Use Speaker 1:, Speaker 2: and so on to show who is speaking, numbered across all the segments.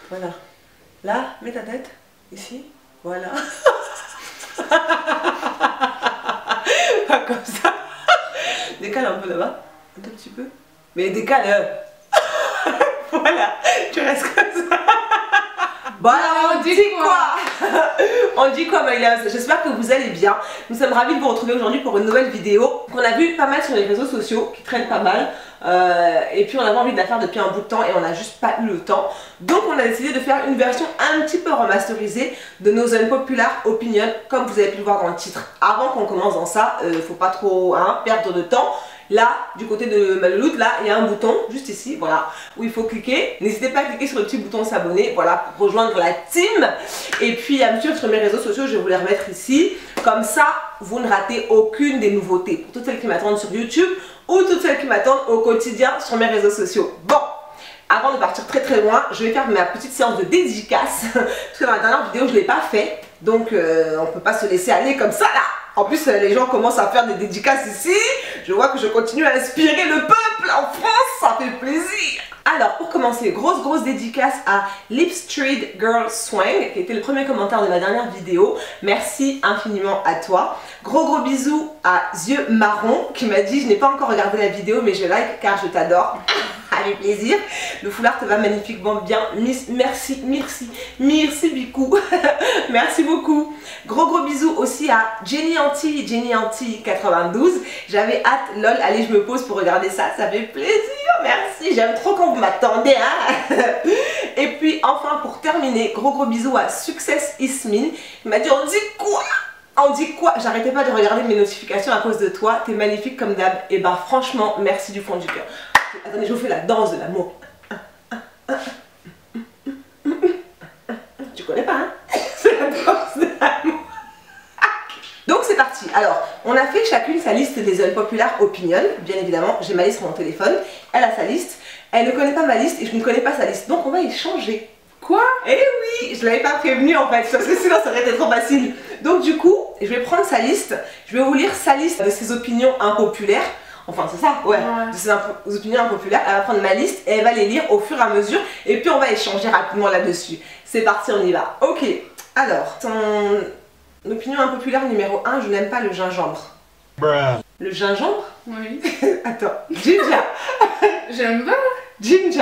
Speaker 1: Voilà. Là, mets ta tête. Ici. Voilà. Pas comme ça. Décale un peu là-bas. Un tout petit peu. Mais décale. Voilà. Tu restes comme ça. Bon alors on dit quoi? On dit quoi my loves? J'espère que vous allez bien. Nous sommes ravis de vous retrouver aujourd'hui pour une nouvelle vidéo qu'on a vu pas mal sur les réseaux sociaux, qui traînent pas mal. Et puis on avait envie de la faire depuis un bout de temps et on n'a juste pas eu le temps. Donc on a décidé de faire une version un petit peu remasterisée de nos unpopular opinions, comme vous avez pu le voir dans le titre. Avant qu'on commence dans ça, faut pas trop perdre de temps. Là, du côté de ma louloute, là, il y a un bouton, juste ici, voilà, où il faut cliquer. N'hésitez pas à cliquer sur le petit bouton s'abonner, voilà, pour rejoindre la team. Et puis, à me suivre sur mes réseaux sociaux, je vais vous les remettre ici. Comme ça, vous ne ratez aucune des nouveautés. Pour toutes celles qui m'attendent sur YouTube ou toutes celles qui m'attendent au quotidien sur mes réseaux sociaux. Bon, avant de partir très très loin, je vais faire ma petite séance de dédicace. Parce que dans la dernière vidéo, je ne l'ai pas fait. Donc, on ne peut pas se laisser aller comme ça, là. En plus, les gens commencent à faire des dédicaces ici. Je vois que je continue à inspirer le peuple en France. Ça fait plaisir. Alors, pour commencer, grosse dédicace à Lip Street Girl Swang, qui était le premier commentaire de ma dernière vidéo. Merci infiniment à toi. Gros bisous à Yeux Marron, qui m'a dit: je n'ai pas encore regardé la vidéo, mais je like car je t'adore. Avec plaisir. Le foulard te va magnifiquement bien. Merci Bicou. Merci beaucoup. Gros bisous aussi à Jenny Anti 92. J'avais hâte, lol, allez je me pose pour regarder ça. Ça fait plaisir, merci. J'aime trop quand vous m'attendez, hein. Et puis enfin pour terminer, gros bisous à Success Ismine. Il m'a dit: on dit quoi? On dit quoi? J'arrêtais pas de regarder mes notifications à cause de toi. T'es magnifique comme d'hab. Et bah franchement, merci du fond du cœur. Attendez, je vous fais la danse de l'amour. Tu connais pas, hein? C'est la danse de l'amour. Donc c'est parti. Alors, on a fait chacune sa liste des unpopular opinions. Bien évidemment, j'ai ma liste sur mon téléphone. Elle a sa liste. Elle ne connaît pas ma liste et je ne connais pas sa liste. Donc on va échanger. Quoi? Eh oui, je l'avais pas prévenu en fait, parce que sinon ça aurait été trop facile. Donc du coup, je vais prendre sa liste. Je vais vous lire sa liste de ses opinions impopulaires. Enfin c'est ça, ouais, de ses opinions impopulaires. Elle va prendre ma liste et elle va les lire au fur et à mesure. Et puis on va échanger rapidement là-dessus. C'est parti, on y va. Ok, alors, son opinion impopulaire numéro 1, je n'aime pas le gingembre. Bruh. Le gingembre?
Speaker 2: Oui.
Speaker 1: Attends, ginger.
Speaker 2: J'aime pas.
Speaker 1: Ginger.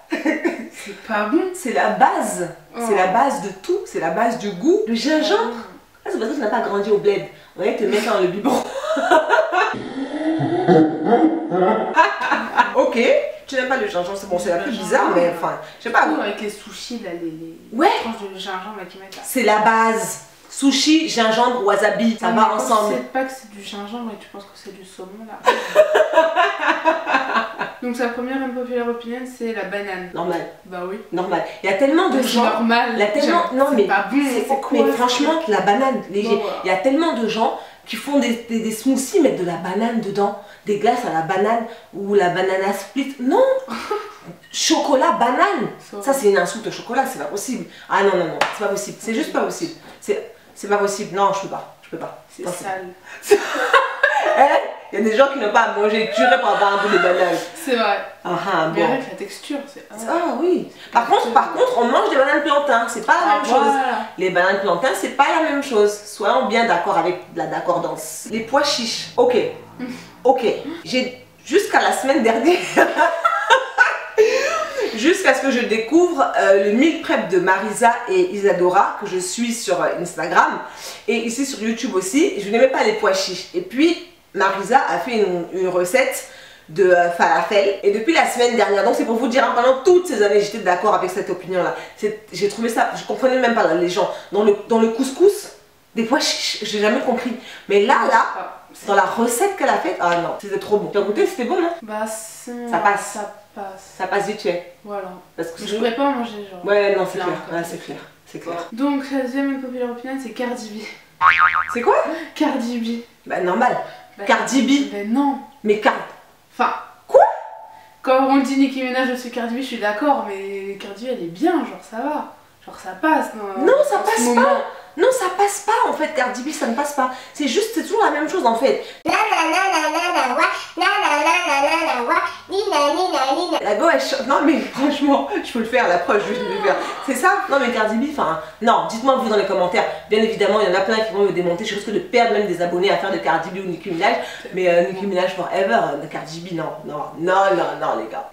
Speaker 2: C'est pas bon.
Speaker 1: C'est la base. Oh. C'est la base de tout. C'est la base du goût. Le gingembre. Ah, c'est parce que tu n'as pas grandi au bled. On va te mettre dans le biberon. Ok, tu n'aimes pas le gingembre, c'est bon, c'est la plus bizarre, mais enfin, je sais pas.
Speaker 2: Avec les sushis, là, les tranches de gingembre là, qui mettent là.
Speaker 1: C'est la base. Sushi, gingembre, wasabi, ça va ensemble.
Speaker 2: Tu sais pas que c'est du gingembre et tu penses que c'est du saumon là. Donc sa première unpopular opinion, c'est la banane. Normal. Bah oui. Normal. Il y a tellement de gens. Normal. Il y a tellement. Non mais pas bon. Mais franchement, la banane, il y a tellement de gens qui font des smoothies, mettent de la banane dedans, des glaces à la banane ou la banana split. Non. Chocolat, banane. Ça c'est une insulte au chocolat, c'est pas possible. Ah non, c'est pas possible. C'est juste pas possible. C'est pas possible. Non, je peux pas. C'est sale.
Speaker 1: Il y a des gens qui n'ont pas à manger purée pour avoir un bout de banane.
Speaker 2: C'est vrai.
Speaker 1: Bon.
Speaker 2: Mais avec la texture, c'est...
Speaker 1: Ah oui. Par contre, on mange des bananes plantains. C'est pas la même chose. Les bananes plantains, c'est pas la même chose. Soyons bien d'accord avec la d'accordance. Les pois chiches. Ok. J'ai jusqu'à la semaine dernière... Jusqu'à ce que je découvre le meal prep de Marisa et Isadora que je suis sur Instagram et ici sur YouTube aussi. Je n'aimais pas les pois chiches. Et puis Marisa a fait une recette de falafel et depuis la semaine dernière, donc c'est pour vous dire, hein, pendant toutes ces années j'étais d'accord avec cette opinion là. J'ai trouvé ça, je comprenais même pas là, les gens dans le couscous des pois chiches, j'ai jamais compris. Mais là dans la recette qu'elle a faite, ah non, c'était trop bon. Tu as goûté, c'était bon non? Bah ça passe. Ça passe vite fait. Voilà. Parce que
Speaker 2: je pourrais pas en manger genre.
Speaker 1: Ouais non c'est clair. Ouais, c'est clair.
Speaker 2: Donc la deuxième unpopular opinion c'est Cardi B.
Speaker 1: C'est quoi?
Speaker 2: Cardi B.
Speaker 1: Bah normal. Cardi B.
Speaker 2: Mais non.
Speaker 1: Mais
Speaker 2: Enfin.
Speaker 1: Quoi?
Speaker 2: Quand on dit Nicki Minaj je suis Cardi B, je suis d'accord, mais Cardi B elle est bien, genre ça va. Genre ça passe.
Speaker 1: Non ça passe pas. Non ça passe pas en fait, Cardi B ça ne passe pas. C'est juste, c'est toujours la même chose en fait. La go elle chante. Non mais franchement, je peux le faire, la preuve, je vais le faire. C'est ça? Non mais Cardi B, enfin, non, dites-moi vous dans les commentaires. Bien évidemment, il y en a plein qui vont me démonter. Je risque de perdre même des abonnés à faire de Cardi B ou Nicki Minaj. Mais Nicki Minaj forever, de Cardi B, non, non, non, non, non, les gars.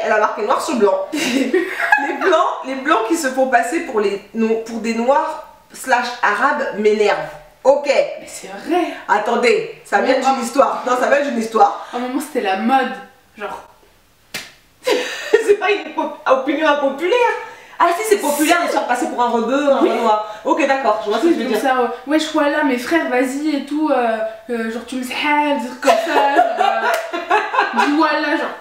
Speaker 1: Elle a marqué noir sur blanc. les blancs qui se font passer pour des noirs / arabes m'énervent. Ok.
Speaker 2: Mais c'est vrai.
Speaker 1: Attendez, ça vient d'une histoire. Non, ça vient d'une histoire.
Speaker 2: À un moment, c'était la mode. Genre.
Speaker 1: C'est pas une opinion impopulaire. Ah si, c'est populaire de se faire passer pour un rebeu, un noir. Ok, d'accord, je vois ce que je veux dire.
Speaker 2: Ça, ouais, je crois là, mes frères, vas-y et tout. Genre, tu me sais, comme ça. Dis voilà, genre.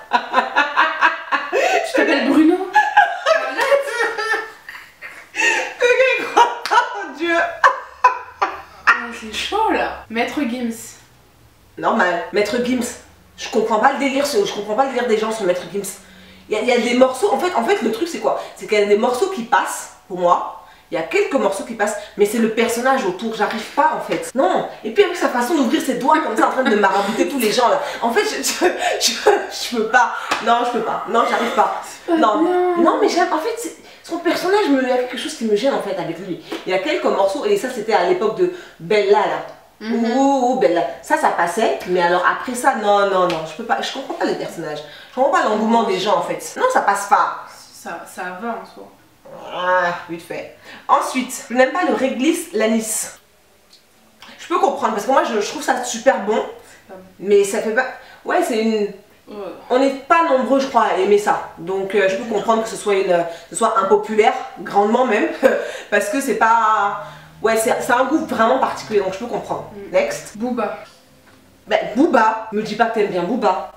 Speaker 2: Tu t'appelles Bruno?
Speaker 1: Oh Dieu.
Speaker 2: C'est chaud là. Maître Gims.
Speaker 1: Normal. Maître Gims. Je comprends pas le délire des gens sur Maître Gims. Il y a des morceaux, en fait le truc c'est quoi? C'est qu'il y a des morceaux qui passent, pour moi. Il y a quelques morceaux qui passent, mais c'est le personnage autour, j'arrive pas en fait. Non. Et puis avec sa façon d'ouvrir ses doigts comme ça en train de marabouter tous les gens là. En fait, je peux pas. Non, je peux pas. Non, j'arrive pas. Non, non, mais j'aime. En fait, son personnage, il y a quelque chose qui me gêne en fait avec lui. Il y a quelques morceaux, et ça c'était à l'époque de Bella là. Ouh, Bella. Ça passait, mais alors après ça, non, non, non, je peux pas. Je comprends pas les personnages. Je comprends pas l'engouement des gens en fait. Non, ça passe pas.
Speaker 2: Ça va en soi.
Speaker 1: Ah, vite fait. Ensuite, je n'aime pas le réglisse l'anis. Je peux comprendre parce que moi je trouve ça super bon. Mais ça fait pas. Ouais, c'est une. On n'est pas nombreux, je crois, à aimer ça. Donc je peux comprendre que ce soit impopulaire, grandement même. Parce que c'est pas. Ouais, c'est un goût vraiment particulier, donc je peux comprendre. Next.
Speaker 2: Booba.
Speaker 1: Ben, Booba. Me dis pas que t'aimes bien Booba.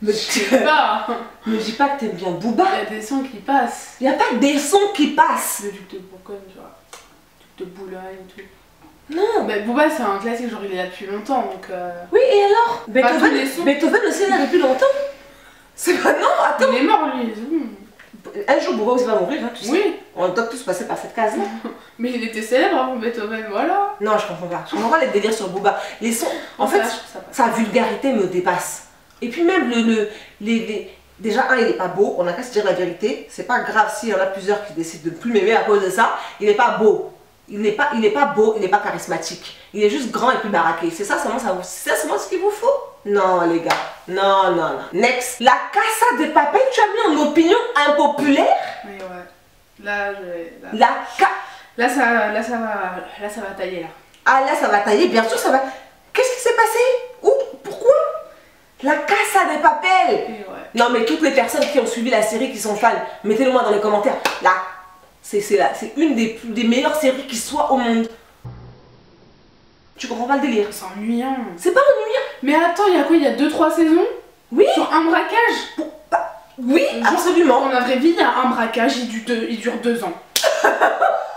Speaker 1: Me dis pas que t'aimes bien Booba.
Speaker 2: Il y a des sons qui passent.
Speaker 1: Il n'y a pas des sons qui passent.
Speaker 2: Le duc de Bourgogne, tu vois. Le duc de Boulogne, tout.
Speaker 1: Non.
Speaker 2: Mais Booba c'est un classique, genre il est là depuis longtemps donc.
Speaker 1: Oui, et alors Beethoven aussi il est là depuis longtemps. C'est pas. Non, attends.
Speaker 2: Il est mort lui.
Speaker 1: Un jour Booba aussi va mourir, hein, tu sais.
Speaker 2: Oui.
Speaker 1: On doit tous passer par cette case là.
Speaker 2: Mais il était célèbre avant Beethoven, voilà.
Speaker 1: Non, je comprends pas. Je comprends pas les délires sur Booba. Les sons. En fait, sa vulgarité me dépasse. Et puis même déjà, il est pas beau, on a qu'à se dire la vérité. C'est pas grave s'il y en a plusieurs qui décident de ne plus m'aimer à cause de ça. Il est pas beau. Il n'est pas beau, il n'est pas charismatique. Il est juste grand et plus baraqué. C'est ça seulement ce qu'il vous faut? Non, les gars. Non, non, non. Next. La Casa de Papel, tu as mis en opinion impopulaire?
Speaker 2: Oui, ouais. Là,
Speaker 1: Là,
Speaker 2: ça va tailler, là.
Speaker 1: Ah, là, ça va tailler, bien sûr, ça va. Qu'est-ce qui s'est passé? Où? Pourquoi? La Casa de Papel.
Speaker 2: Oui, ouais.
Speaker 1: Non, mais toutes les personnes qui ont suivi la série, qui sont fans, mettez-le moi dans les commentaires. Là. C'est une des meilleures séries qui soit au monde. Tu comprends pas le délire?
Speaker 2: C'est ennuyant.
Speaker 1: C'est pas ennuyant.
Speaker 2: Mais attends, il y a quoi? Il y a 2-3 saisons?
Speaker 1: Oui.
Speaker 2: Sur un braquage?
Speaker 1: Oui, absolument.
Speaker 2: Dans la vraie vie, il y a un braquage, il dure 2 ans.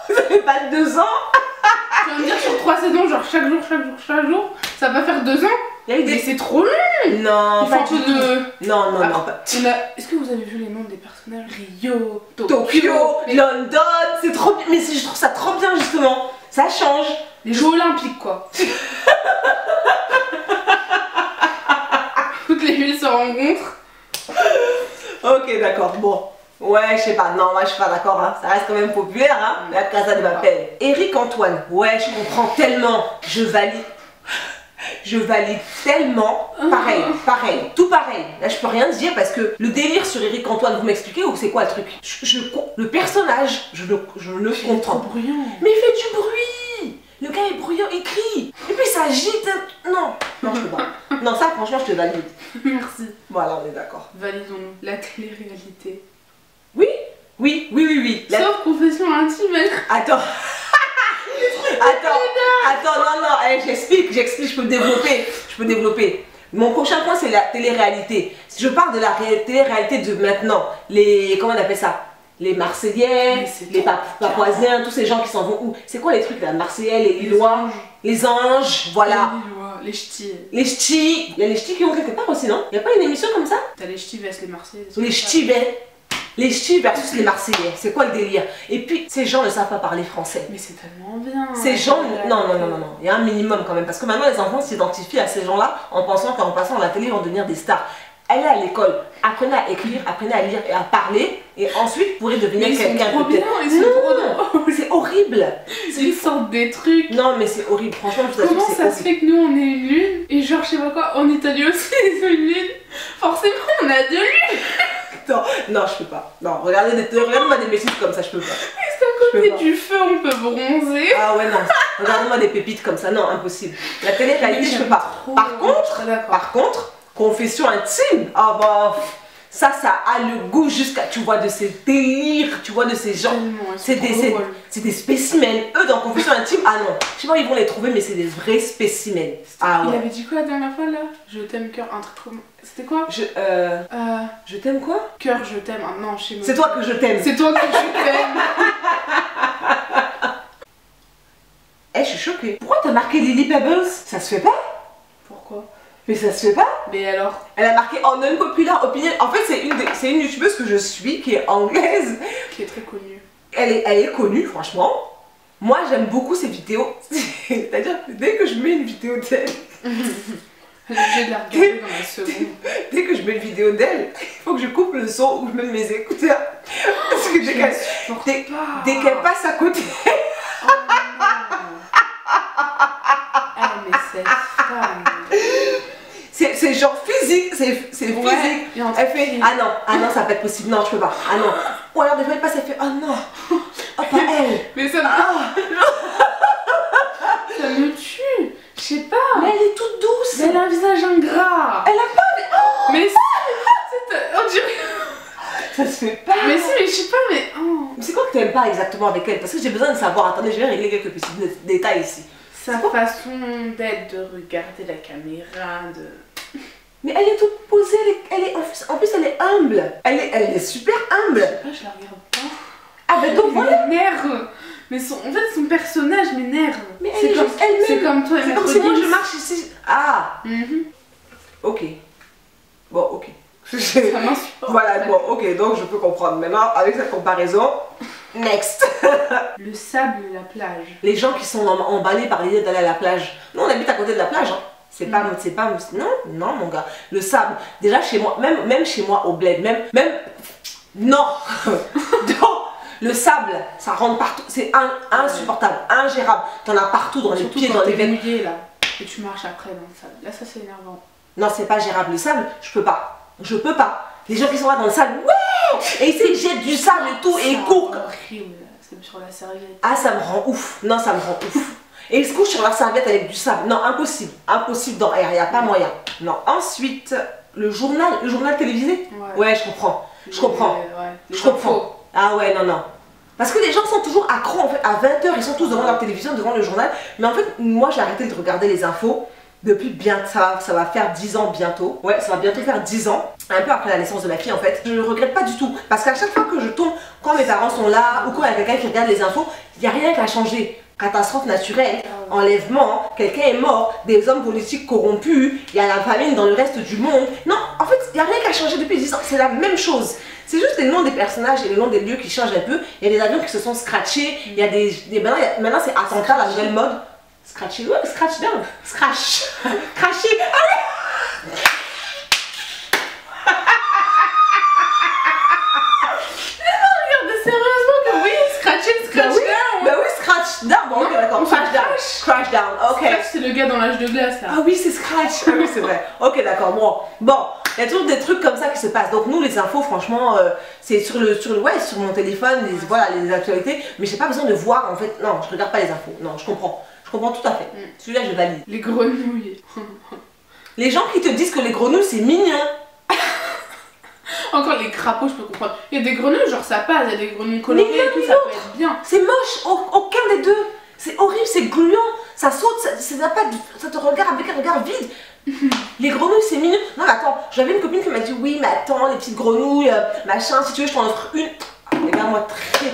Speaker 1: Vous avez pas 2 ans?
Speaker 2: Tu vas me dire sur 3 saisons, genre chaque jour, ça va faire 2 ans? Mais c'est trop long.
Speaker 1: Non,
Speaker 2: pas du tout.
Speaker 1: Non, non, non.
Speaker 2: Est-ce que vous avez vu les noms des personnages? Rio,
Speaker 1: Tokyo, London, c'est trop bien. Mais je trouve ça trop bien justement. Ça change.
Speaker 2: Les Jeux Olympiques quoi. Toutes les villes se rencontrent.
Speaker 1: Ok, d'accord, bon. Ouais, je sais pas, non, moi je suis pas d'accord, hein. Ça reste quand même populaire, hein. La Casa de Papel. Éric Antoine, ouais, je comprends tellement. Je valide tellement. Pareil, tout pareil. Là, je peux rien dire parce que le délire sur Éric Antoine, vous m'expliquez ou c'est quoi le truc? Le personnage, je le comprends.
Speaker 2: Bruyant.
Speaker 1: Mais il fait du bruit. Le gars est bruyant, il crie. Et puis ça agite. Non, non, je peux pas. Non, ça, franchement, je te valide.
Speaker 2: Merci.
Speaker 1: Voilà, on est d'accord.
Speaker 2: Validons la télé-réalité.
Speaker 1: Oui.
Speaker 2: Sauf confession intime.
Speaker 1: Attends, non, j'explique, je peux développer. Mon prochain point, c'est la télé-réalité. Si je parle de la télé-réalité de maintenant, comment on appelle ça? Les Marseillais, les Papoisiens, tous ces gens qui s'en vont où? C'est quoi les trucs là? Marseillais, les Lillois, les Anges, voilà.
Speaker 2: Les Ch'tis.
Speaker 1: Les Ch'tis. Il y a les Ch'tis qui vont quelque part aussi, non? Il n'y a pas une émission comme ça?
Speaker 2: T'as les Ch'tis versus les Marseillais.
Speaker 1: Les Ch'tis versus les Marseillais, c'est quoi le délire? Et puis, ces gens ne savent pas parler français.
Speaker 2: Mais c'est tellement bien.
Speaker 1: Ces gens, non, il y a un minimum quand même. Parce que maintenant, les enfants s'identifient à ces gens-là en pensant qu'en passant à la télé, ils vont devenir des stars. Allez à l'école, apprenez à écrire, apprenez à lire et à parler, et ensuite vous pourrez devenir quelqu'un de bien. Non, c'est horrible.
Speaker 2: Ils sortent des trucs.
Speaker 1: Non, mais c'est horrible, franchement, je vous assure.
Speaker 2: Comment ça se fait que nous on est une lune et genre, je sais pas quoi, en Italie aussi ils ont une lune. Forcément, on a 2 lunes.
Speaker 1: Non, je peux pas. Non, regardez-moi des bêtises comme ça, je peux pas.
Speaker 2: Est-ce qu'à côté du feu on peut bronzer?
Speaker 1: Ah ouais, non. Regardez-moi des pépites comme ça, non, impossible. La télé-réalité, je peux pas. Par contre, confession intime, ah bah, ça a le goût jusqu'à, tu vois, de ces délires, tu vois, de ces gens. C'est des spécimens. Eux, dans confession intime, ah non, je sais pas où ils vont les trouver, mais c'est des vrais spécimens. Ah ouais.
Speaker 2: Il avait dit quoi la dernière fois là? Je t'aime cœur, un truc comme... C'était quoi?
Speaker 1: Je t'aime quoi?
Speaker 2: Cœur, je t'aime. Ah non, chez moi.
Speaker 1: C'est toi que je t'aime.
Speaker 2: C'est toi que je t'aime.
Speaker 1: Eh, je suis choquée. Pourquoi t'as marqué Lily Pebbles? Ça se fait pas?
Speaker 2: Pourquoi?
Speaker 1: Mais ça se fait pas?
Speaker 2: Mais alors?
Speaker 1: Elle a marqué en unpopular opinion. En fait, c'est une youtubeuse que je suis, qui est anglaise.
Speaker 2: Qui est très connue.
Speaker 1: Elle est connue, franchement. Moi, j'aime beaucoup ses vidéos. C'est-à-dire que dès que je mets une vidéo d'elle...
Speaker 2: J'ai obligée de la regarder dans la seconde.
Speaker 1: Dès que je mets une vidéo d'elle, il faut que je coupe le son ou je mette mes écouteurs. Parce que dès qu'elle passe à côté...
Speaker 2: Oh non. Ah mais cette femme...
Speaker 1: C'est genre physique, c'est physique. Elle fait ah non, ça va pas être possible, non, je peux pas. Ah non. Ou alors des fois elle passe, elle fait oh non. Oh pas elle.
Speaker 2: Mais ça me... ça me tue. Je sais pas.
Speaker 1: Mais elle est toute douce.
Speaker 2: Mais elle a un visage ingrat.
Speaker 1: Elle a pas. Oh
Speaker 2: mais si, on dirait...
Speaker 1: Ça se fait pas.
Speaker 2: Mais si, mais je sais pas, mais... Oh.
Speaker 1: C'est quoi que t'aimes pas exactement avec elle? Parce que j'ai besoin de savoir. Attendez, je vais régler quelques petits détails ici.
Speaker 2: Sa façon d'être, de regarder la caméra, de...
Speaker 1: Mais elle est toute posée, en plus elle est humble. Elle est super humble.
Speaker 2: Je sais pas, je la regarde pas.
Speaker 1: Ah ben donc voilà.
Speaker 2: Elle m'énerve. Mais en fait son personnage m'énerve.
Speaker 1: Mais c'est comme elle-même.
Speaker 2: C'est comme toi,
Speaker 1: c'est comme si moi je marche ici. Ah. Ok. Bon, ok.
Speaker 2: Ça m'insupporte.
Speaker 1: Voilà, bon, ok, donc je peux comprendre. Maintenant, avec cette comparaison, next.
Speaker 2: Le sable et la plage.
Speaker 1: Les gens qui sont emballés par l'idée d'aller à la plage. Nous, on habite à côté de la plage, hein. C'est pas, non mon gars. Le sable, déjà chez moi, même chez moi au bled, même, non. Non. Le sable, ça rentre partout, c'est insupportable, ingérable. T'en as partout dans les pieds, dans les veines.
Speaker 2: Mouillé là, et tu marches après dans le sable. Là, ça c'est énervant.
Speaker 1: Non, c'est pas gérable. Le sable, je peux pas. Je peux pas. Les gens qui sont là dans le sable, ouais, et ils jettent du sable et tout, et ils courent.
Speaker 2: C'est horrible, c'est sur la serviette.
Speaker 1: Ah, ça me rend ouf. Non, ça me rend ouf. Et ils se couchent sur leur serviette avec du sable. Non, impossible. Impossible dans air, il n'y a pas moyen. Non. Ensuite, le journal télévisé. Ouais, je comprends. Je comprends. Je comprends. Ah ouais, non. Parce que les gens sont toujours accros, en fait. À 20h, ils sont tous devant leur télévision, devant le journal. Mais en fait, moi, j'ai arrêté de regarder les infos depuis bien ça va faire 10 ans bientôt. Ouais, ça va bientôt faire 10 ans. Un peu après la naissance de ma fille, en fait. Je ne regrette pas du tout. Parce qu'à chaque fois que je tombe, quand mes parents sont là, ou quand il y a quelqu'un qui regarde les infos, il n'y a rien qui a changé. Catastrophe naturelle, enlèvement, quelqu'un est mort, des hommes politiques corrompus, il y a la famine dans le reste du monde. Non, en fait, il n'y a rien qui a changé depuis 10 ans, c'est la même chose. C'est juste les noms des personnages et les noms des lieux qui changent un peu. Il y a des avions qui se sont scratchés, il y a maintenant c'est attentat, la nouvelle mode. Scratché, ouais, scratch down, scratch, craché. Bon, ok, d'accord. Crash down. Ok.
Speaker 2: Scratch, c'est le gars dans l'âge de glace là.
Speaker 1: Ah oui, c'est Scratch. Ah oui, c'est vrai. Ok, d'accord. Bon, il y a toujours des trucs comme ça qui se passent. Donc nous, les infos, franchement, c'est sur mon téléphone, les actualités. Mais j'ai pas besoin de voir en fait. Non, je regarde pas les infos. Non, je comprends. Je comprends tout à fait. Celui-là, je valide.
Speaker 2: Les grenouilles.
Speaker 1: Les gens qui te disent que les grenouilles c'est mignon.
Speaker 2: Encore les crapauds, je peux comprendre. Il y a des grenouilles, genre ça passe, il y a des grenouilles colorées et tout, ça peut être bien.
Speaker 1: C'est moche, aucun des deux. C'est horrible, c'est gluant, ça saute, ça te regarde avec un regard vide. Les grenouilles, c'est mignon. Non, mais attends, j'avais une copine qui m'a dit oui, mais attends, les petites grenouilles, machin, si tu veux, je t'en offre une. Regarde-moi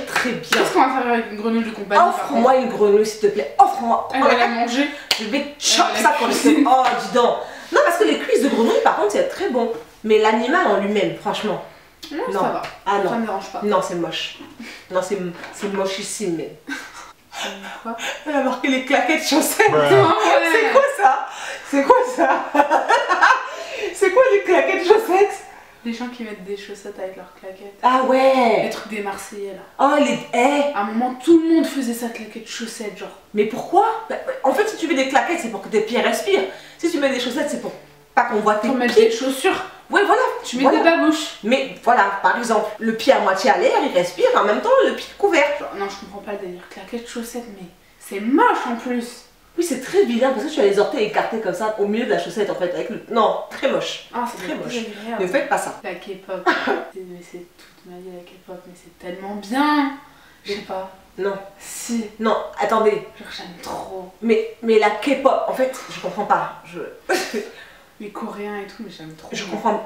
Speaker 1: très bien.
Speaker 2: Qu'est-ce qu'on va faire avec une grenouille de compagnie?
Speaker 1: Offre-moi une grenouille, s'il te plaît. Offre-moi.
Speaker 2: Elle va la manger.
Speaker 1: Je vais chop ça quand je sais. Oh, dis donc. Non, parce que les cuisses de grenouille, par contre, c'est très bon. Mais l'animal en lui-même, franchement.
Speaker 2: Non, ça va.
Speaker 1: Ah non.
Speaker 2: Ça me dérange pas.
Speaker 1: Non, c'est moche. Non, c'est mochissime. Mais...
Speaker 2: Quoi?
Speaker 1: Elle a marqué les claquettes chaussettes.
Speaker 2: Ouais.
Speaker 1: C'est quoi ça? C'est quoi ça? C'est quoi les claquettes chaussettes?
Speaker 2: Les gens qui mettent des chaussettes avec leurs claquettes.
Speaker 1: Ah ouais.
Speaker 2: Les trucs des Marseillais là.
Speaker 1: Oh les...
Speaker 2: À un moment tout le monde faisait ça, claquettes chaussettes genre.
Speaker 1: Mais pourquoi? En fait si tu mets des claquettes c'est pour que tes pieds respirent. Si tu mets des chaussettes c'est pour pas qu'on voit tes pieds.
Speaker 2: Pour mettre des chaussures.
Speaker 1: Ouais voilà.
Speaker 2: Tu mets des babouches.
Speaker 1: Mais voilà, par exemple, le pied à moitié à l'air, il respire, en même temps le pied couvert.
Speaker 2: Genre, non je comprends pas le délire. Claquettes chaussettes mais c'est moche en plus.
Speaker 1: Oui, c'est très vilain parce que tu as les orteils écartés comme ça au milieu de la chaussette en fait. Avec le... Non, très moche.
Speaker 2: Ah, c'est
Speaker 1: très moche.
Speaker 2: Agréable.
Speaker 1: Ne faites pas ça.
Speaker 2: La K-pop. C'est toute ma vie la K-pop, mais c'est tellement bien. Je sais pas.
Speaker 1: Non.
Speaker 2: Si.
Speaker 1: Non, attendez.
Speaker 2: Genre, j'aime trop.
Speaker 1: Mais la K-pop, en fait, je comprends pas.
Speaker 2: Les Coréens et tout, mais j'aime trop.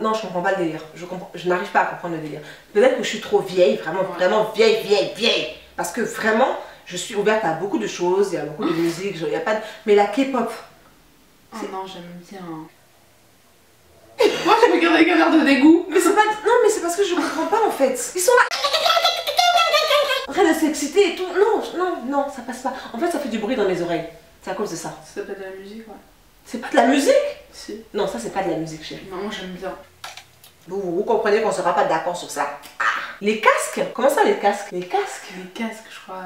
Speaker 1: Non, je comprends pas le délire. Je n'arrive pas à comprendre le délire. Peut-être que je suis trop vieille, vraiment, vraiment vieille. Parce que vraiment. Je suis ouverte à beaucoup de choses, il y a beaucoup de musique, il y a pas de... Mais la K-pop...
Speaker 2: Oh non, j'aime bien. Moi, je regarde avec un air de dégoût.
Speaker 1: Mais c'est pas... Non, mais c'est parce que je comprends pas, en fait. Ils sont là... En train de s'exciter et tout. Non, ça passe pas. En fait, ça fait du bruit dans mes oreilles. C'est à cause de ça.
Speaker 2: Ça s'appelle de la musique, ouais.
Speaker 1: C'est pas de la musique?
Speaker 2: Si.
Speaker 1: Non, ça, c'est pas de la musique, chérie.
Speaker 2: Non, moi, j'aime bien.
Speaker 1: Vous comprenez qu'on sera pas d'accord sur ça. Ah. Les casques? Comment ça, les casques? Les casques,
Speaker 2: je crois,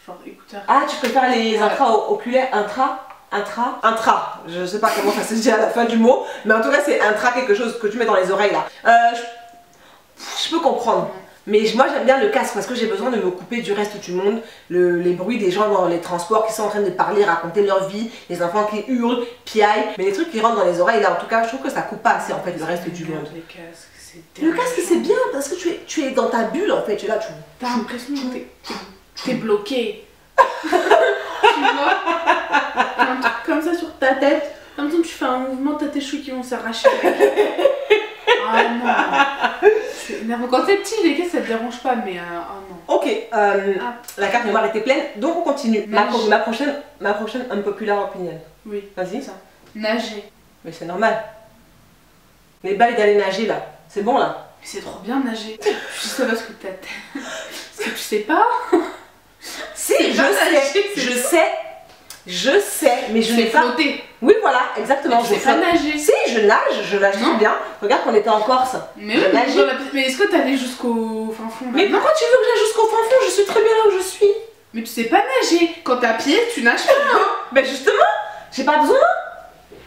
Speaker 2: genre écouteurs.
Speaker 1: Ah, tu préfères les intra-oculaires? Intra. Je sais pas comment ça se dit à la fin du mot, mais en tout cas, c'est intra, quelque chose que tu mets dans les oreilles, là. Je peux comprendre. Mais moi, j'aime bien le casque parce que j'ai besoin de me couper du reste du monde. Les bruits des gens dans les transports qui sont en train de parler, raconter leur vie, les enfants qui hurlent, piaillent. Mais les trucs qui rentrent dans les oreilles, là, en tout cas, je trouve que ça coupe pas assez, en fait, le reste du monde.
Speaker 2: Les casques.
Speaker 1: Le casque c'est bien parce que tu es dans ta bulle en fait, tu es là,
Speaker 2: t'as l'impression que t'es bloqué. Tu vois, un truc comme ça sur ta tête, en même temps tu fais un mouvement, t'as tes cheveux qui vont s'arracher. Ah non, c'est énervant. Quand t'es petit, les casques ça te dérange pas, mais oh non.
Speaker 1: Ok, la carte mémoire était pleine, donc on continue. Ma prochaine unpopular opinion.
Speaker 2: Oui,
Speaker 1: vas-y.
Speaker 2: Nager.
Speaker 1: Mais c'est normal. Les bails d'aller nager là. C'est bon là.
Speaker 2: Mais c'est trop bien nager. Tu sais ça parce que parce que tu sais pas.
Speaker 1: Si, je sais, mais je n'ai pas...
Speaker 2: flotter.
Speaker 1: Oui voilà, exactement.
Speaker 2: Je sais pas nager.
Speaker 1: Si, je nage très bien. Regarde qu'on était en Corse.
Speaker 2: Mais oui, mais est-ce que t'allais jusqu'au fin fond?
Speaker 1: Mais pourquoi tu veux que j'aille jusqu'au fin fond? Je suis très bien là où je suis.
Speaker 2: Mais tu sais pas nager. Quand t'as pied, tu nages pas.
Speaker 1: Ben justement, j'ai pas besoin.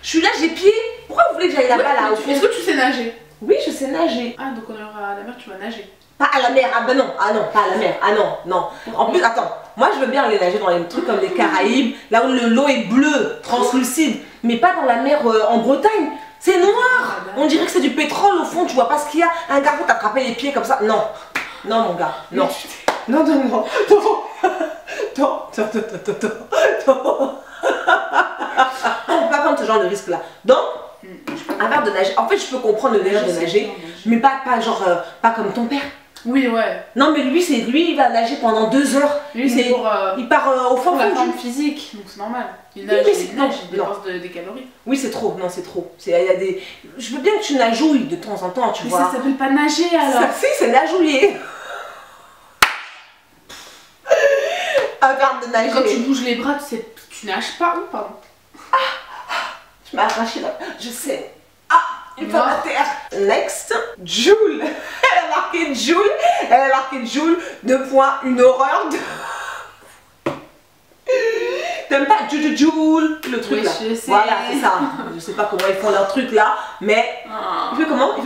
Speaker 1: Je suis là, j'ai pied. Pourquoi vous voulez que j'aille là-bas là?
Speaker 2: Est-ce que tu sais nager?
Speaker 1: Oui, je sais nager.
Speaker 2: Ah, donc on ira à la mer, tu vas nager.
Speaker 1: Pas à la mer, ah ben non, pas à la mer, ah non. En plus, attends, moi je veux bien aller nager dans les trucs comme les Caraïbes, là où l'eau est bleue, translucide, mais pas dans la mer en Bretagne. C'est noir, on dirait que c'est du pétrole au fond, tu vois pas ce qu'il y a. Un gars pour t'attraper les pieds comme ça, non. Non mon gars, non. Non. On peut pas prendre ce genre de risque là. Donc, avant de nager, en fait je peux comprendre le délire de nager, mais pas genre, pas comme ton père.
Speaker 2: Oui, ouais.
Speaker 1: Non mais lui il va nager pendant 2 heures.
Speaker 2: Lui
Speaker 1: il part au fond
Speaker 2: pour la forme physique, donc c'est normal. Il nage, il dépense des calories.
Speaker 1: Oui c'est trop, non c'est trop. Il y a des... Je veux bien que tu nagouilles de temps en temps, tu vois.
Speaker 2: Mais ça s'appelle pas nager alors.
Speaker 1: Si, c'est nagouiller. Avant de nager.
Speaker 2: Quand tu bouges les bras, tu nages pas ou pardon.
Speaker 1: Je m'ai arraché là, je sais. Une fois à terre. Next, Joule. Elle a marqué Joule. 2 points, une horreur de... T'aimes pas Joule, le truc là?
Speaker 2: Je sais.
Speaker 1: Voilà, c'est ça. Je sais pas comment ils font leur truc là, mais... Il fait comment?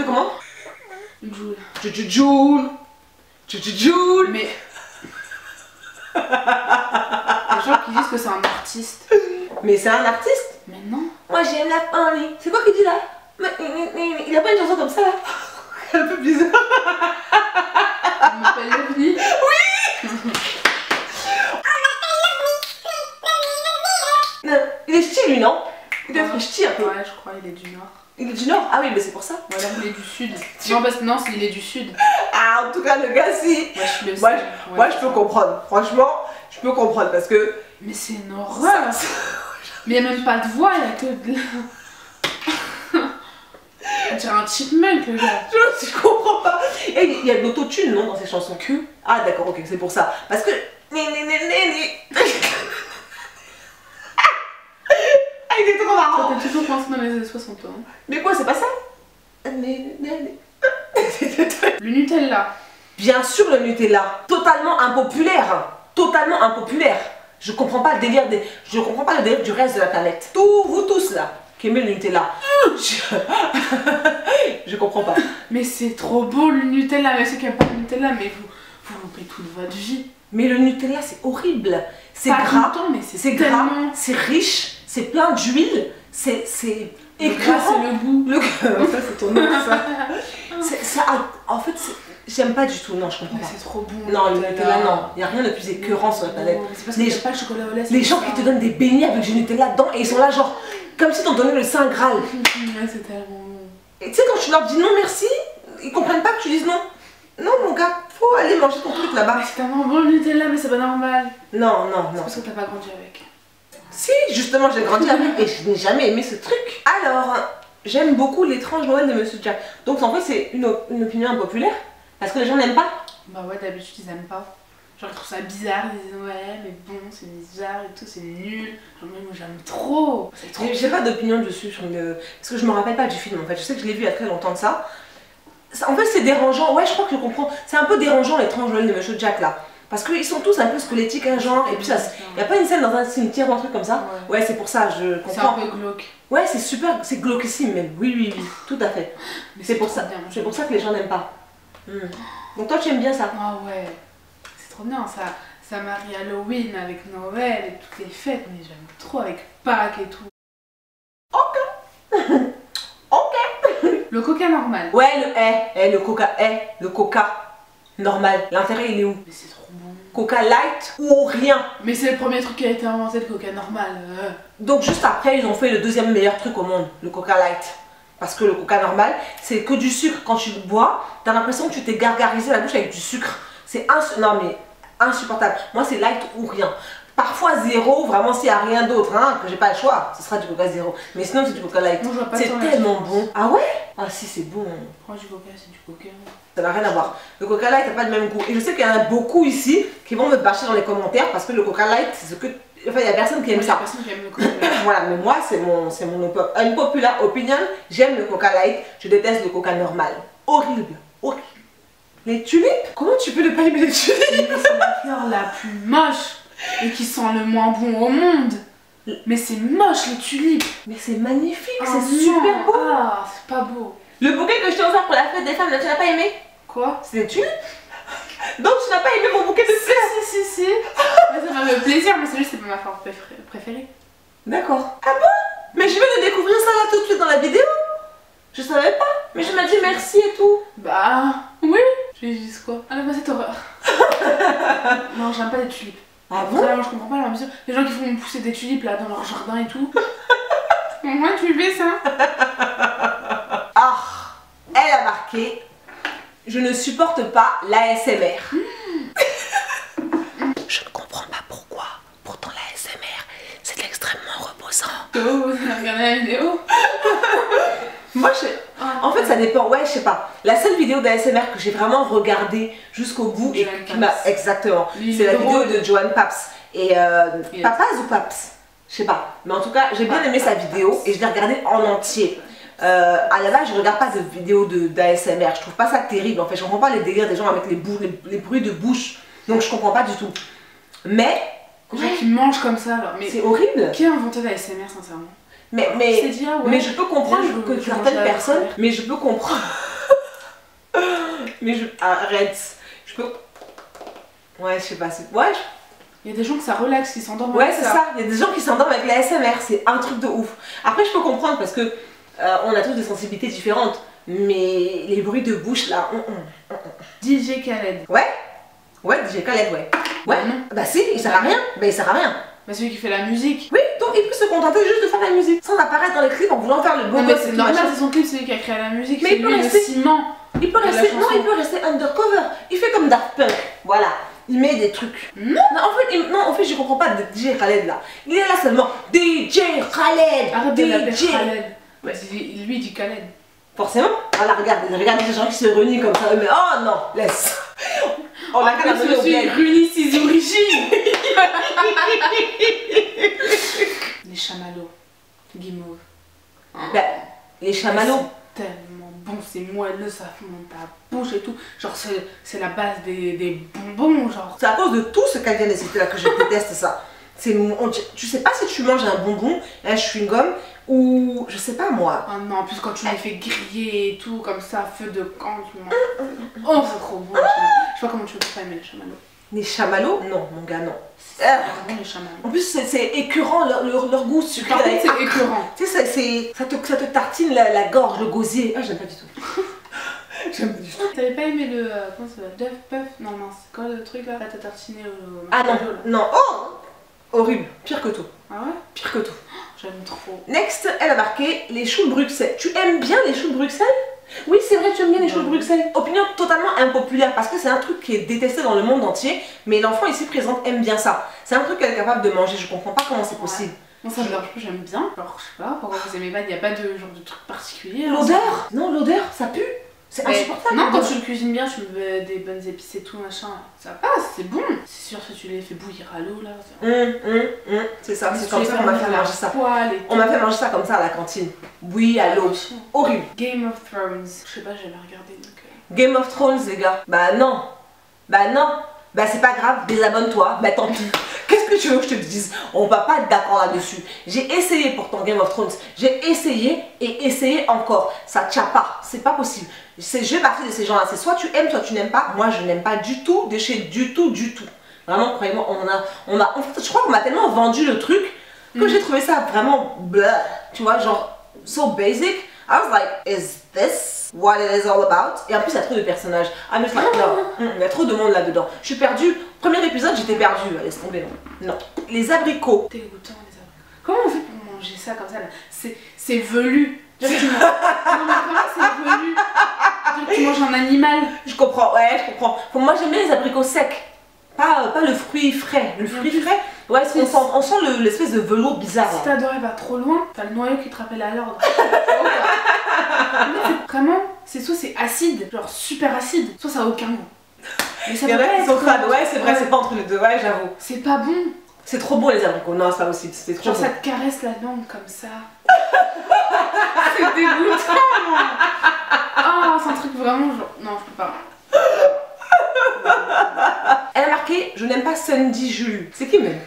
Speaker 1: Joule.
Speaker 2: Mais... Les gens qui disent que c'est un artiste.
Speaker 1: Mais c'est un artiste?
Speaker 2: Mais non.
Speaker 1: Moi j'aime la famille. C'est quoi qu'il dit là? Il a pas une chanson comme ça là? Un peu bizarre.
Speaker 2: On m'appelle l'OVNI.
Speaker 1: Oui. Non, il est ch'ti lui non? Il doit être ch'ti un peu.
Speaker 2: Ouais je crois il est du nord.
Speaker 1: Il est du nord? Ah oui mais c'est pour ça.
Speaker 2: Voilà il est du sud. Non parce que non il est du sud.
Speaker 1: Ah en tout cas le gars si. Moi je peux comprendre. Franchement je peux comprendre parce que...
Speaker 2: Mais c'est une horreur. Mais il n'y a même pas de voix, il n'y a que de... On dirait un chipmunk le gars.
Speaker 1: Je comprends pas. Et il y a de l'autotune non dans ces chansons? Ah d'accord ok c'est pour ça. Parce que... Ah il est trop marrant.
Speaker 2: Ça t'a toujours pensé dans les années 60 hein.
Speaker 1: Mais quoi c'est pas ça?
Speaker 2: Le Nutella.
Speaker 1: Bien sûr le Nutella. Totalement impopulaire. Totalement impopulaire. Je comprends pas le délire du reste de la planète. Vous tous là, qui aimez le Nutella. Je comprends pas.
Speaker 2: Mais c'est trop beau le Nutella. Mais ceux qui n'aiment pas le Nutella, mais vous loupez toute votre vie.
Speaker 1: Mais le Nutella c'est horrible. C'est gras, c'est gras, c'est riche, c'est plein d'huile, c'est écœurant.
Speaker 2: C'est le goût.
Speaker 1: Ça c'est ton nom ça. En fait j'aime pas du tout, non je comprends pas.
Speaker 2: C'est trop bon.
Speaker 1: Non le Nutella non, il n'y a rien de plus écœurant sur la planète.
Speaker 2: C'est parce que j'aime pas le chocolat au lait.
Speaker 1: Les gens qui te donnent des beignets avec du Nutella dedans et ils sont là genre comme si t'en donnais le Saint Graal.
Speaker 2: Ouais c'est tellement bon.
Speaker 1: Et tu sais quand tu leur dis non merci, ils comprennent pas que tu dises non. Non mon gars, faut aller manger ton truc là-bas.
Speaker 2: C'est tellement bon le Nutella mais c'est pas normal.
Speaker 1: Non.
Speaker 2: C'est parce que t'as pas grandi avec.
Speaker 1: Si, justement, j'ai grandi avec et je n'ai jamais aimé ce truc. Alors, j'aime beaucoup l'étrange Noël de Monsieur Jack. Donc, en fait, c'est une opinion impopulaire parce que les gens n'aiment pas.
Speaker 2: Bah ouais, d'habitude, ils aiment pas. Genre, ils trouvent ça bizarre, ils disent ouais, mais bon, c'est bizarre et tout, c'est nul. Genre, moi, j'aime trop.
Speaker 1: J'ai pas d'opinion dessus sur le. Parce que je me rappelle pas du film en fait. Je sais que je l'ai vu il y a très longtemps de ça. En fait, c'est dérangeant. Ouais, je crois que je comprends. C'est un peu dérangeant l'étrange Noël de Monsieur Jack là. Parce qu'ils sont tous un peu squelettiques, un genre, et puis ça, il n'y a pas une scène dans un cimetière ou un truc comme ça. Ouais, c'est pour ça, je comprends.
Speaker 2: C'est un peu glauque.
Speaker 1: Ouais, c'est super, c'est glauquissime même, oui, tout à fait. C'est pour ça que les gens n'aiment pas. Donc toi, tu aimes bien ça?
Speaker 2: Ah ouais, c'est trop bien, ça marie Halloween avec Noël et toutes les fêtes, mais j'aime trop avec Pâques et tout.
Speaker 1: Ok. Ok.
Speaker 2: Le coca normal.
Speaker 1: Ouais, le coca normal. L'intérêt, il est où?
Speaker 2: Mais c'est trop bon.
Speaker 1: Coca light ou rien.
Speaker 2: Mais c'est le premier truc qui a été inventé, le coca normal.
Speaker 1: Donc juste après, ils ont fait le deuxième meilleur truc au monde, le coca light. Parce que le coca normal, c'est que du sucre. Quand tu le bois, t'as l'impression que tu t'es gargarisé la bouche avec du sucre. C'est insupportable. Moi, c'est light ou rien. Parfois zéro, vraiment s'il n'y a rien d'autre, hein, que j'ai pas le choix, ce sera du coca zéro. Mais sinon c'est du coca light. C'est tellement bon. Ah ouais? Ah si, c'est bon.
Speaker 2: Moi du coca, c'est du coca.
Speaker 1: Ça n'a rien à voir. Le coca light n'a pas le même goût. Et je sais qu'il y en a beaucoup ici qui vont me bâcher dans les commentaires parce que le coca light, c'est ce que... Enfin, il n'y a personne qui aime ça.
Speaker 2: Personne qui aime le coca light.
Speaker 1: Voilà, mais moi, c'est mon unpopular opinion. J'aime le coca light, je déteste le coca normal. Horrible, horrible. Les tulipes? Comment tu peux ne pas aimer les tulipes?
Speaker 2: C'est la fleur la plus moche et qui sent le moins bon au monde. Mais c'est moche les tulipes.
Speaker 1: Mais c'est magnifique, c'est super beau.
Speaker 2: Ah, c'est pas beau.
Speaker 1: Le bouquet que je t'ai offert pour la fête des femmes, là, tu n'as pas aimé?
Speaker 2: Quoi?
Speaker 1: C'est des tulipes? Donc tu n'as pas aimé mon bouquet de fleurs?
Speaker 2: Si. Ça m'a fait plaisir, mais c'est juste que c'est pas ma fleur préférée.
Speaker 1: D'accord. Ah bon? Mais je vais de découvrir ça là tout de suite dans la vidéo. Je savais pas, mais je m'as dit merci et tout.
Speaker 2: Bah oui. Je vais juste quoi? Ah là, cette horreur. Non, j'aime pas les tulipes.
Speaker 1: Ah bon?
Speaker 2: Vraiment, je comprends pas la mesure. Les gens qui font pousser des tulipes là dans leur jardin et tout. Moi, tu fais ça?
Speaker 1: Ah, elle a marqué. Je ne supporte pas l'ASMR. Je ne comprends pas pourquoi. Pourtant l'ASMR, c'est extrêmement reposant.
Speaker 2: Oh, vous avez regardé la vidéo?
Speaker 1: Moi, en fait, ça dépend. Ouais, je sais pas. La seule vidéo d'ASMR que j'ai vraiment regardée jusqu'au bout et qui m'a... Exactement. C'est la vidéo de Joan Paps. Et Papas ou Paps? Je sais pas. Mais en tout cas, j'ai bien aimé sa vidéo et je l'ai regardée en entier. À la base, je regarde pas de vidéos d'ASMR. Je trouve pas ça terrible. En fait, je comprends pas les délires des gens avec les bruits de bouche. Donc, je comprends pas du tout. Mais...
Speaker 2: Les gens qui mangent comme ça, alors.
Speaker 1: C'est horrible.
Speaker 2: Qui a inventé l'ASMR, sincèrement?
Speaker 1: Mais je peux comprendre que certaines personnes... Mais je peux comprendre... mais je... Arrête. Je peux... Ouais, je sais pas. Ouais,
Speaker 2: il y a des gens que ça relaxe, qui s'endorment.
Speaker 1: Ouais, c'est ça. Il y a des gens qui s'endorment avec l'ASMR. C'est un truc de ouf. Après, je peux comprendre parce que on a tous des sensibilités différentes. Mais les bruits de bouche, là...
Speaker 2: DJ Khaled.
Speaker 1: Ouais, DJ Khaled, ouais. Ouais, non. Bah si, il sert à rien. Bah il sert à rien.
Speaker 2: Bah celui qui fait la musique.
Speaker 1: Oui, donc il peut se contenter juste de faire la musique sans apparaître dans les clips en voulant faire le beau gosse.
Speaker 2: C'est normal, c'est son clip, c'est lui qui a créé la musique.
Speaker 1: Mais il peut rester...
Speaker 2: le ciment.
Speaker 1: Il peut rester... Non, il peut rester undercover. Il fait comme Daft Punk. Voilà. Il met des trucs.
Speaker 2: Non,
Speaker 1: en fait, je comprends pas de DJ Khaled là. Il est là seulement. DJ Khaled.
Speaker 2: Arrête de l'appeler Khaled. Ouais. Lui, il dit Khaled.
Speaker 1: Forcément. Voilà, regarde ces gens qui se réunissent comme ça. Mais oh non, laisse.
Speaker 2: On a qu'à se réunir ses origines. Les chamallows. Guimauve.
Speaker 1: Bah, les chamallows.
Speaker 2: Tellement bon, c'est moelleux, ça fond dans ta bouche et tout. Genre, c'est la base des bonbons, genre.
Speaker 1: C'est à cause de tout ce qu'elle vient de citer là que je déteste ça. Tu sais pas si tu manges un bonbon, un chewing-gum ou je sais pas moi.
Speaker 2: Ah non, en plus quand tu les fais griller et tout, comme ça, feu de camp, tu manges. Oh, c'est trop bon. Je sais pas comment tu peux pas aimer les chamallows.
Speaker 1: Les chamallows? Non, mon gars, non.
Speaker 2: C'est vraiment les chamallows.
Speaker 1: En plus, c'est écœurant, leur goût sucré.
Speaker 2: Par contre, c'est écœurant.
Speaker 1: Tu sais, ça te tartine la gorge, le gosier. Ah, j'aime pas du tout. J'aime pas du tout.
Speaker 2: T'avais pas aimé le. Comment ça s'appelle? Duff Puff? Non, mince. C'est quoi le truc là? T'as tartiné au.
Speaker 1: Ah non, non. Oh! Horrible. Pire que tout.
Speaker 2: Ah ouais?
Speaker 1: Pire que tout.
Speaker 2: J'aime trop.
Speaker 1: Next, elle a marqué les choux de Bruxelles. Tu aimes bien les choux de Bruxelles? Oui, c'est vrai, tu aimes bien les choux de Bruxelles. Opinion totalement impopulaire parce que c'est un truc qui est détesté dans le monde entier, mais l'enfant ici présente aime bien ça. C'est un truc qu'elle est capable de manger, je comprends pas comment c'est possible.
Speaker 2: Moi ça me dérange pas, j'aime bien. Alors je sais pas, pourquoi vous aimez pas, il n'y a pas de genre de truc particulier.
Speaker 1: L'odeur? Non, l'odeur, ça pue. C'est insupportable.
Speaker 2: Non, quand tu le cuisines bien, tu mets des bonnes épices et tout, machin, ça passe, c'est bon. C'est sûr que tu les fais bouillir à l'eau là.
Speaker 1: C'est ça, c'est comme ça qu'on m'a fait manger ça. On m'a fait manger ça comme ça à la cantine. Oui, à l'eau. Horrible.
Speaker 2: Game of Thrones. Je sais pas, j'ai jamais regardé donc.
Speaker 1: Game of Thrones, les gars. Bah non. Bah non. Bah c'est pas grave, désabonne-toi. Bah tant pis. Qu'est-ce que tu veux que je te dise? On va pas être d'accord là-dessus. J'ai essayé pourtant Game of Thrones. J'ai essayé et essayé encore. Ça tient pas. C'est pas possible. Je fais partie de ces gens-là. C'est soit tu aimes, soit tu n'aimes pas. Moi, je n'aime pas du tout, du tout. Vraiment, croyez-moi, en fait, je crois qu'on m'a tellement vendu le truc que j'ai trouvé ça vraiment blah. Tu vois, genre, so basic. I was like, is this what it is all about? Et en plus, il y a trop de personnages. Ah, mais non, il y a trop de monde là-dedans. Je suis perdue. Premier épisode, j'étais perdue. Laisse tomber, non. Les abricots.
Speaker 2: Dégoûtant, les abricots. Comment on fait pour manger ça comme ça là? C'est velu. Non, mais vraiment, c'est velu. Tu manges un animal.
Speaker 1: Je comprends, ouais, je comprends. Pour moi, j'aime bien les abricots secs. Pas le fruit frais. Le fruit frais, ouais, on sent l'espèce de velours bizarre.
Speaker 2: Si ta doigt va trop loin, t'as le noyau qui te rappelle à l'ordre. Vraiment, soit c'est acide, genre super acide, soit ça a aucun goût.
Speaker 1: Mais ça peut pas être crade, ouais, c'est vrai, c'est pas entre les deux, ouais, j'avoue.
Speaker 2: C'est pas bon.
Speaker 1: C'est trop bon les abricots, non, c'est pas possible, c'est trop bon.
Speaker 2: Genre ça te caresse la langue comme ça. C'est dégoûtant. Oh, c'est un truc vraiment genre. Non, je peux pas.
Speaker 1: Elle a marqué je n'aime pas Sandy Jules. C'est qui même?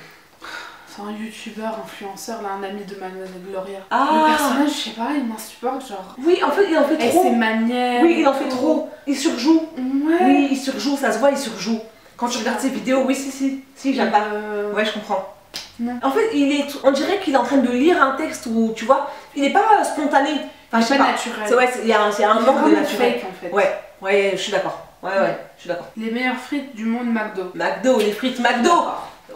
Speaker 2: C'est un youtubeur, influenceur, là, un ami de Mademoiselle Gloria.
Speaker 1: Ah.
Speaker 2: Le personnage, je sais pas, il m'insupporte, genre.
Speaker 1: Oui, en fait, il en fait trop.
Speaker 2: Et ses manières.
Speaker 1: Oui, il en fait trop. Il surjoue.
Speaker 2: Ouais.
Speaker 1: Oui, il surjoue, ça se voit, il surjoue. Quand tu regardes ses vidéos, oui, si, j'aime pas. Ouais, je comprends.
Speaker 2: Non.
Speaker 1: En fait, on dirait qu'il est en train de lire un texte où, tu vois, il est pas spontané.
Speaker 2: Enfin, c'est pas naturel.
Speaker 1: Ouais, il y a un manque de naturel.
Speaker 2: Fake, en fait.
Speaker 1: Ouais, je suis d'accord. Ouais, je suis d'accord.
Speaker 2: Les meilleures frites du monde, McDo.
Speaker 1: McDo, les frites McDo.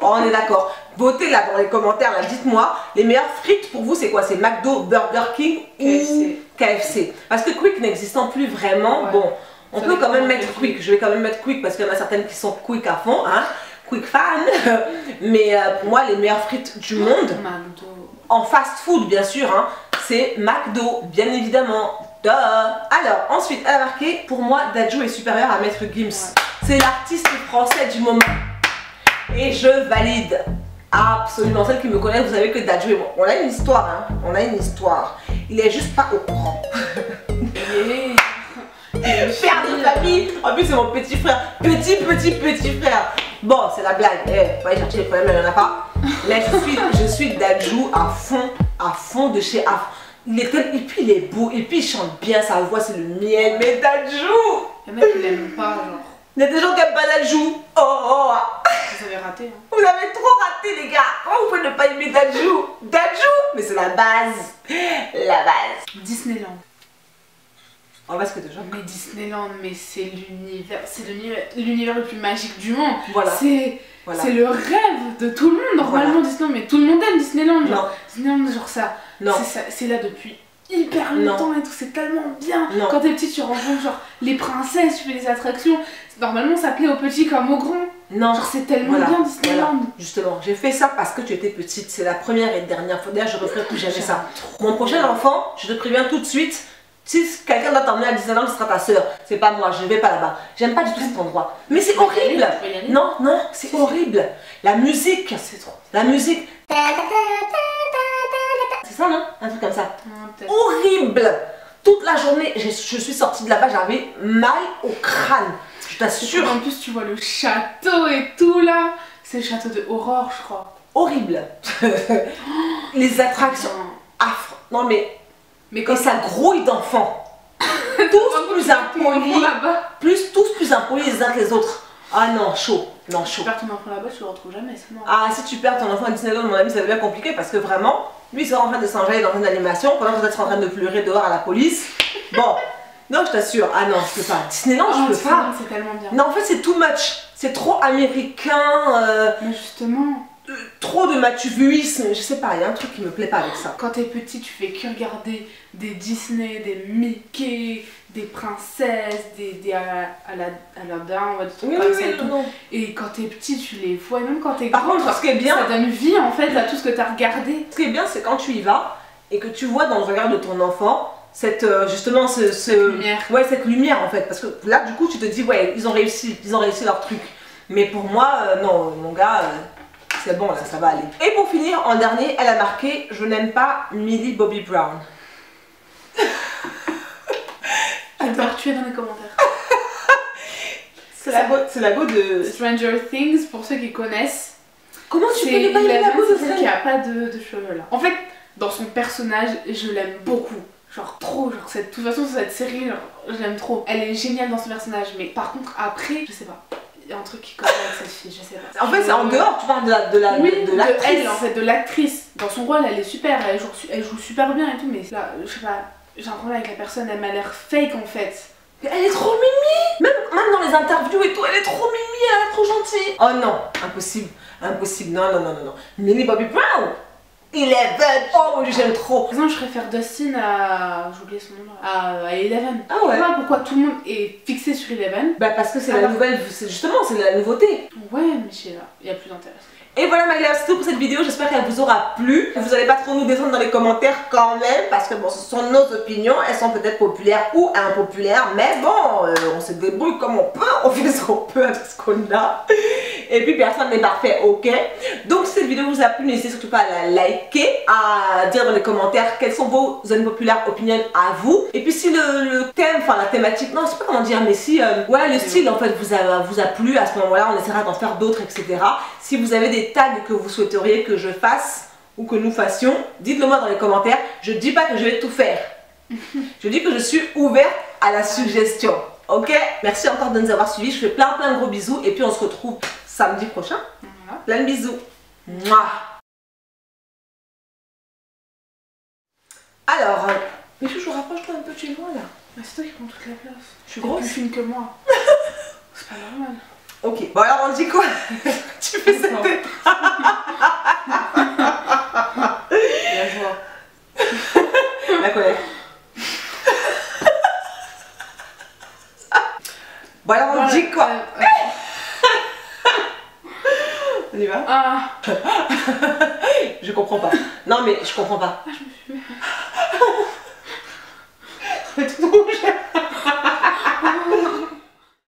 Speaker 1: Oh, on est d'accord. Votez là dans les commentaires, là, dites-moi, les meilleures frites pour vous, c'est quoi? C'est McDo, Burger King ou KFC? Parce que Quick n'existant plus vraiment, bon, on peut quand même mettre Quick. Je vais quand même mettre Quick parce qu'il y en a certaines qui sont Quick à fond, hein. Quick fan. Mais pour moi, les meilleures frites du monde,
Speaker 2: McDo.
Speaker 1: En fast food, bien sûr, hein, c'est McDo, bien évidemment. Duh. Alors, ensuite, elle a marqué, pour moi, Dadju est supérieur à Maître Gims. Ouais. C'est l'artiste français du moment. Et je valide. Absolument. Celle qui me connaît, vous savez que Dadju et moi, on a une histoire, hein. On a une histoire. Il est juste pas au courant. Père de famille. En plus, c'est mon petit frère. Petit frère. Bon, c'est la blague. Faut aller chercher les problèmes, il n'y en a pas. Mais je suis Dadju à fond de chez Af. Et puis il est beau, et puis il chante bien, sa voix c'est le miel, mais Dadju!
Speaker 2: Il y a des mecs qui l'aiment pas, genre.
Speaker 1: Il y a des gens qui aiment pas Dadju. Oh.
Speaker 2: Vous avez raté, hein.
Speaker 1: Vous avez trop raté, les gars. Comment vous pouvez ne pas aimer Dadju? Mais c'est la base. La base.
Speaker 2: Disneyland.
Speaker 1: On va se que déjà.
Speaker 2: Mais Disneyland, mais c'est l'univers le plus magique du monde.
Speaker 1: Voilà.
Speaker 2: C'est le rêve de tout le monde, normalement, Disneyland, mais tout le monde aime Disneyland. Genre.
Speaker 1: Non.
Speaker 2: Disneyland, genre ça.
Speaker 1: Non.
Speaker 2: C'est là depuis hyper longtemps et tout, c'est tellement bien.
Speaker 1: Non.
Speaker 2: Quand t'es petite, tu rencontres genre les princesses, tu fais des attractions. Normalement, ça plaît aux petits comme aux grands. Non. Genre, c'est tellement bien Disneyland.
Speaker 1: Voilà. Justement, j'ai fait ça parce que tu étais petite. C'est la première et dernière fois. D'ailleurs, je referai plus jamais ça. Mon prochain enfant, je te préviens tout de suite. Si quelqu'un doit t'emmener à Disneyland, ce sera ta soeur. C'est pas moi, je vais pas là-bas. J'aime pas du tout cet endroit. Mais c'est horrible. Non, c'est horrible. La musique. C'est trop. La musique. C'est ça, non? Un truc comme ça. Horrible. toute la journée, je suis sortie de là-bas, j'avais mal au crâne. Je t'assure.
Speaker 2: En plus, tu vois le château et tout là. C'est le château de Aurore, je crois.
Speaker 1: Horrible. Les attractions affreuses. Non mais quand ça grouille d'enfants. Tous plus impolis. Tous plus impolis les uns que les autres. Ah non, chaud. Non, chaud.
Speaker 2: Tu perds ton enfant là-bas, tu le retrouves jamais, c'est mort.
Speaker 1: Ah, si tu perds ton enfant à Disneyland, mon ami, ça devient compliqué parce que vraiment, lui, il sera en train de s'enjailler dans une animation pendant que tu es en train de pleurer dehors à la police. Bon, non, je t'assure. Ah non, je peux pas. Disneyland, je peux pas.
Speaker 2: C'est tellement bien.
Speaker 1: Non, en fait, c'est too much. C'est trop américain.
Speaker 2: Mais justement.
Speaker 1: Trop de matuvuisme, je sais pas, il y a un truc qui me plaît pas avec ça.
Speaker 2: Quand t'es petit, tu fais que regarder des Disney, des Mickey, des princesses, des Aladdin, on va dire
Speaker 1: oui,
Speaker 2: comme
Speaker 1: ça et tout. Non. Et
Speaker 2: quand t'es petit, tu les vois, même quand t'es
Speaker 1: grand. Par contre, ce qui est bien,
Speaker 2: ça donne vie en fait à tout ce que t'as regardé.
Speaker 1: Ce qui est bien, c'est quand tu y vas et que tu vois dans le regard de ton enfant cette justement cette
Speaker 2: lumière.
Speaker 1: Ouais, cette lumière en fait, parce que là du coup tu te dis ouais, ils ont réussi leur truc. Mais pour moi, non, mon gars. C'est bon là, ça va aller. Et pour finir, en dernier, elle a marqué « Je n'aime pas Millie Bobby Brown ».
Speaker 2: Je vais te tuer dans les commentaires.
Speaker 1: C'est la go de
Speaker 2: Stranger Things, pour ceux qui connaissent.
Speaker 1: Comment tu peux ne pas aimer la go de
Speaker 2: celle qui a pas de cheveux là. En fait, dans son personnage, je l'aime beaucoup. Genre trop, genre de toute façon cette série, genre, je l'aime trop. Elle est géniale dans son personnage, mais par contre après, je sais pas. Il y a un truc qui commence avec cette fille, je sais pas.
Speaker 1: En fait, c'est en dehors, tu parles de l'actrice.
Speaker 2: Elle, en fait, de l'actrice. Dans son rôle, elle est super, elle joue super bien et tout, mais là, je sais pas, j'ai un problème avec la personne, elle m'a l'air fake en fait.
Speaker 1: Mais elle est trop mimi. Même dans les interviews et tout, elle est trop mimi, elle est trop gentille. Oh non, impossible, impossible, non. Millie Bobby Brown. Eleven, oh mon dieu, j'aime trop.
Speaker 2: Par exemple, je préfère Dustin à. J'ai oublié son nom là. À Eleven.
Speaker 1: Ah ouais.
Speaker 2: Je sais pas pourquoi tout le monde est fixé sur Eleven.
Speaker 1: Bah parce que c'est la nouvelle, justement, c'est la nouveauté.
Speaker 2: Ouais, mais je sais pas, il y a plus d'intéressant.
Speaker 1: Et voilà ma gueule, c'est tout pour cette vidéo, j'espère qu'elle vous aura plu. Vous n'allez pas trop nous descendre dans les commentaires quand même, parce que bon, ce sont nos opinions, elles sont peut-être populaires ou impopulaires, mais bon, on se débrouille comme on peut, on fait ce qu'on peut avec ce qu'on a. Et puis personne n'est parfait, ok? Donc si cette vidéo vous a plu, n'hésitez surtout pas à la liker, à dire dans les commentaires quelles sont vos unpopular opinions à vous. Et puis si le thème, enfin la thématique, non je sais pas comment dire, mais si ouais, le style en fait vous a plu, à ce moment-là on essaiera d'en faire d'autres, etc. Si vous avez des tags que vous souhaiteriez que je fasse ou que nous fassions, dites-le moi dans les commentaires. Je dis pas que je vais tout faire. Je dis que je suis ouverte à la suggestion. Ok? Merci encore de nous avoir suivis. Je fais plein de gros bisous et puis on se retrouve samedi prochain. Plein de bisous. Mouah. Alors, mais je rapproche-toi un peu de chez moi là.
Speaker 2: C'est toi qui prends toute la place.
Speaker 1: Je suis grosse.
Speaker 2: Plus fine que moi. C'est pas normal.
Speaker 1: Ok, bon alors on dit quoi? Tu fais cette tête.
Speaker 2: La joie.
Speaker 1: La colère. Bon alors on dit quoi? On y va?
Speaker 2: Ah.
Speaker 1: Je comprends pas. Non mais je comprends pas.
Speaker 2: Ah,